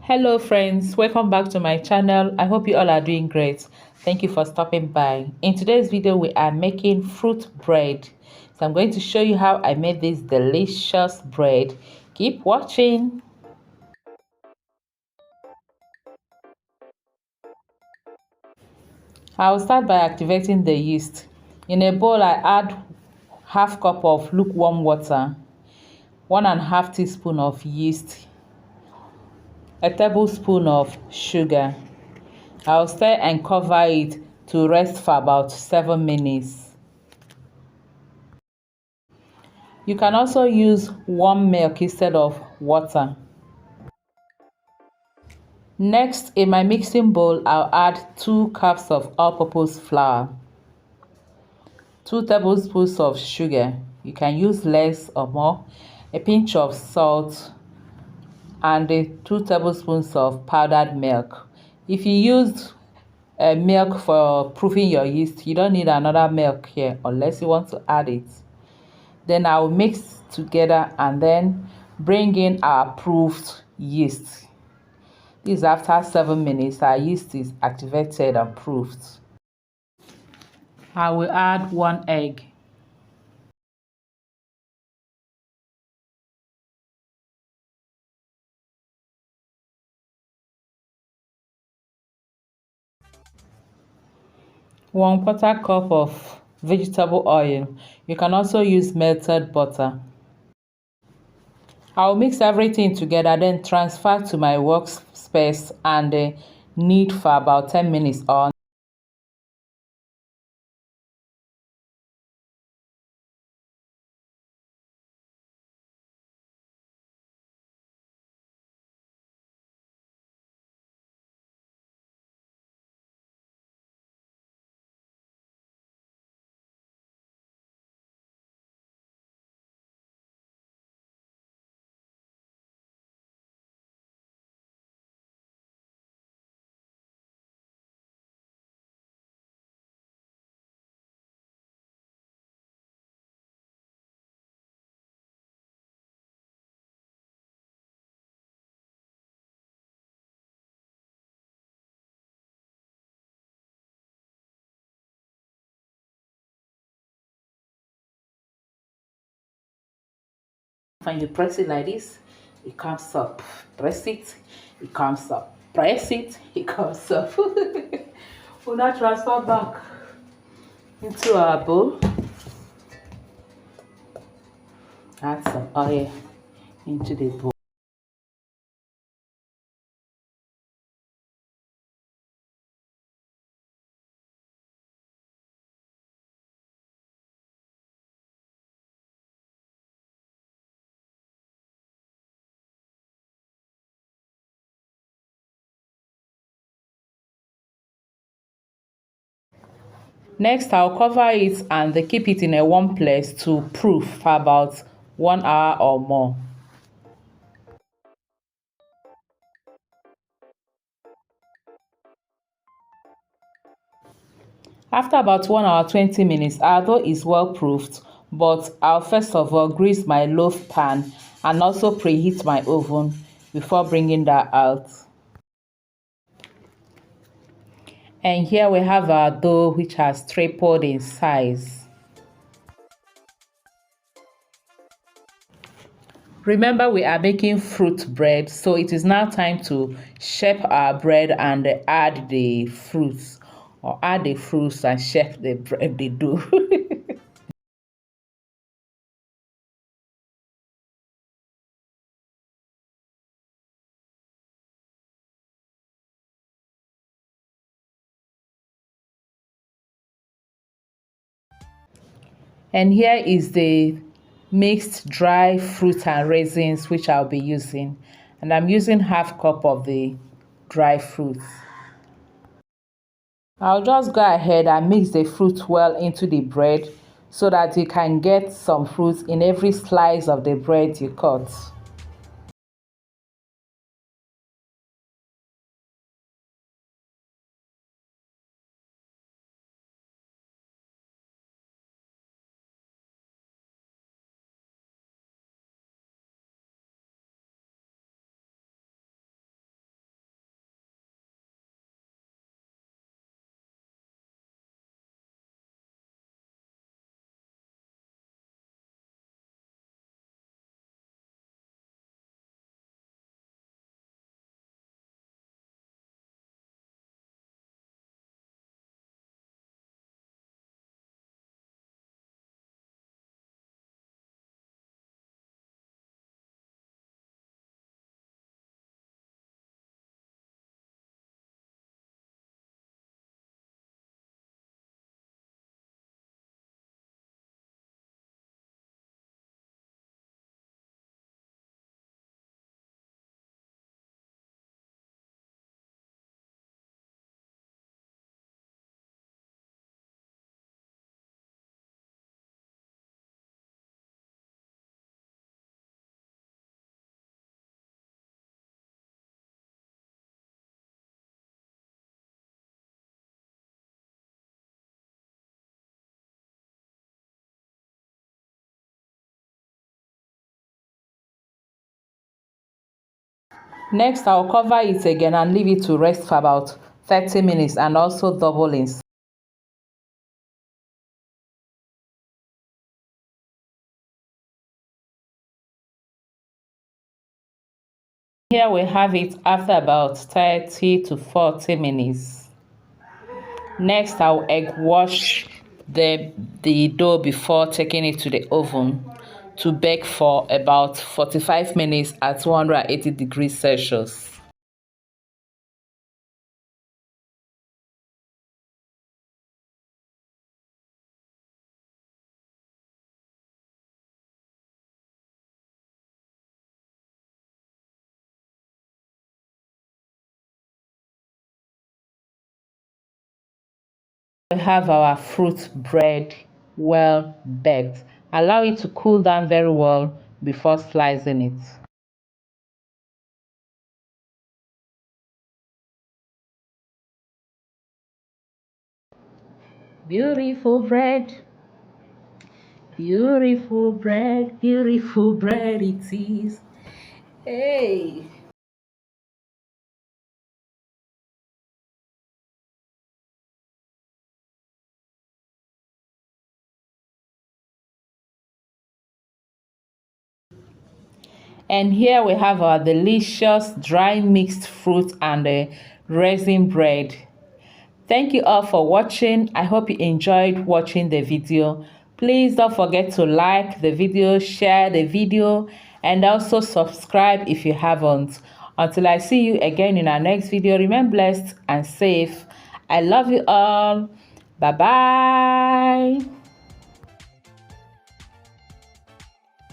Hello friends, welcome back to my channel. I hope you all are doing great. Thank you for stopping by. In today's video we are making fruit bread. So I'm going to show you how I made this delicious bread. Keep watching. I'll start by activating the yeast. In a bowl I add half cup of lukewarm water, 1.5 teaspoon of yeast, a tablespoon of sugar. I'll stir and cover it to rest for about 7 minutes. You can also use warm milk instead of water. Next, in my mixing bowl, I'll add 2 cups of all-purpose flour, 2 tablespoons of sugar. You can use less or more, a pinch of salt, and 2 tablespoons of powdered milk. If you used milk for proofing your yeast, you don't need another milk here unless you want to add it. Then I'll mix together and then bring in our proofed yeast. This is after 7 minutes. Our yeast is activated and proofed. I will add 1 egg. One quarter cup of vegetable oil. You can also use melted butter. I'll mix everything together, then transfer to my workspace and knead for about 10 minutes or when you press it like this, it comes up. Press it, it comes up. Press it, it comes up. We'll now transfer back into our bowl. Add some oil into the bowl. Next, I'll cover it and keep it in a warm place to proof for about 1 hour or more. After about 1 hour 20 minutes, our dough is well proofed, but I'll first of all grease my loaf pan and also preheat my oven before bringing that out. And here we have our dough which has tripled in size. Remember, we are making fruit bread, so it is now time to shape our bread and add the fruits, or add the fruits and shape the bread, the dough. And here is the mixed dry fruit and raisins which I'll be using. And I'm using half cup of the dry fruits. I'll just go ahead and mix the fruit well into the bread so that you can get some fruit in every slice of the bread you cut. Next, I'll cover it again and leave it to rest for about 30 minutes and also double in. Here we have it after about 30 to 40 minutes. Next, I'll egg wash the dough before taking it to the oven to bake for about 45 minutes at 280 degrees Celsius. We have our fruit bread well baked. Allow it to cool down very well before slicing it. Beautiful bread it is. Hey. And here we have our delicious dry mixed fruit and raisin bread. Thank you all for watching. I hope you enjoyed watching the video. Please don't forget to like the video, share the video, and also subscribe if you haven't. Until I see you again in our next video, remain blessed and safe. I love you all. Bye-bye.